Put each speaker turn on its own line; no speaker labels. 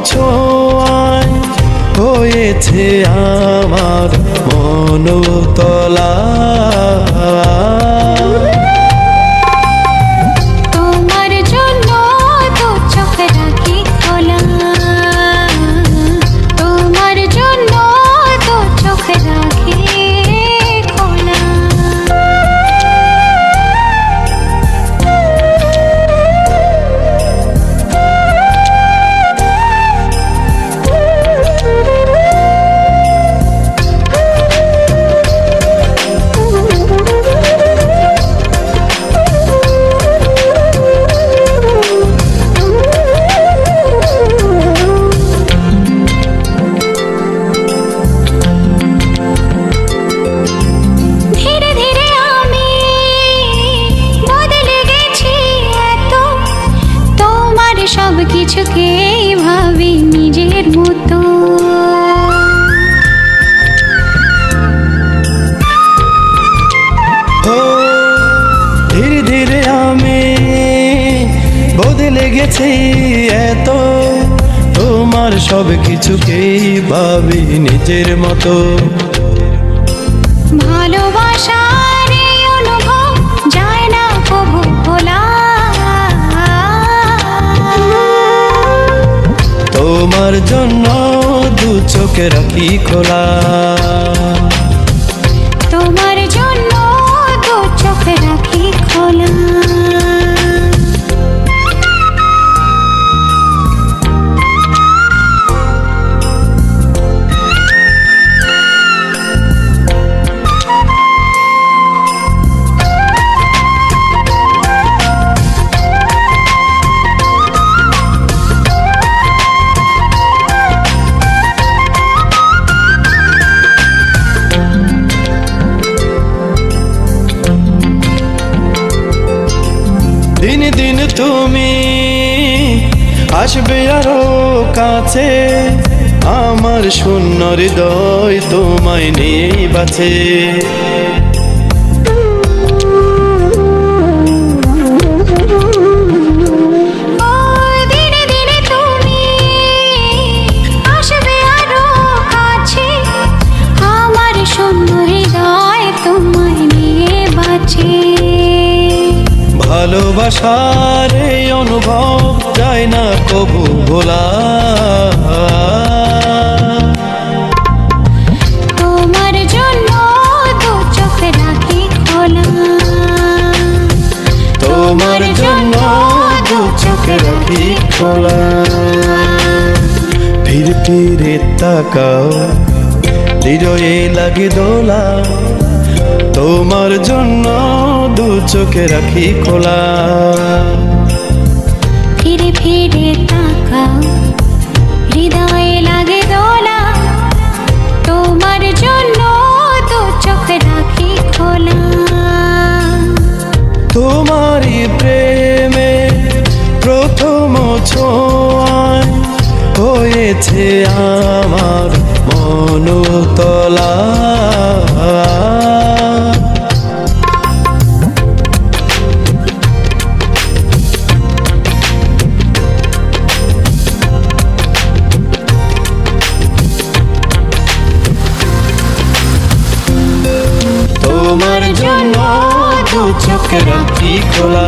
ছোঁয়ায় হয়েছে আমার মনতলা।
তোমার জন্য তো চোখ রাখি খোলা, তোমার জন্য তো চোখ রাখি খোলা। সব কিছুকে ভাবি নিজের মতো,
ধীরে ধীরে আমি বদলে গেছি এত, তোমার সব কিছুকেই ভাবি নিজের মতো।
ভালোবাসার এই অনুভব যায় না কবু ভোলা,
তোমার জন্য দু চোখে রাখি খোলা,
তোমার জন্য দু চোখ রাখি খোলা।
দিন দিন তুমি আসবে আরো কাছে, আমার শূন্য হৃদয় তোমায় নিয়েই বাঁচে।
দিনে দিনে তুমি আসবে আরো কাছে, আমার শূন্য হৃদয় তোমায় নিয়ে বাঁচে।
ভালোবাসার এই অনুভব যায় না কবু ভোলা,
তোমার জন্য দু চোখ রাখি খোলা,
তোমার জন্য দু চোখে রাখি খোলা। ফিরে ফিরে তাকাও, হৃদয়ে লাগে দোলা, তোমার জন্য দু চোখে রাখি খোলা।
ফিরে ফিরে তাকাও, হৃদয়ে লাগে দোলা, তোমার জন্য দু চোখ রাখি খোলা।
তোমারই প্রেমে প্রথম ছোঁয়ায় হয়েছে আমার মনতলা। তোমার জন্য দু চোখ রাখি খোলা।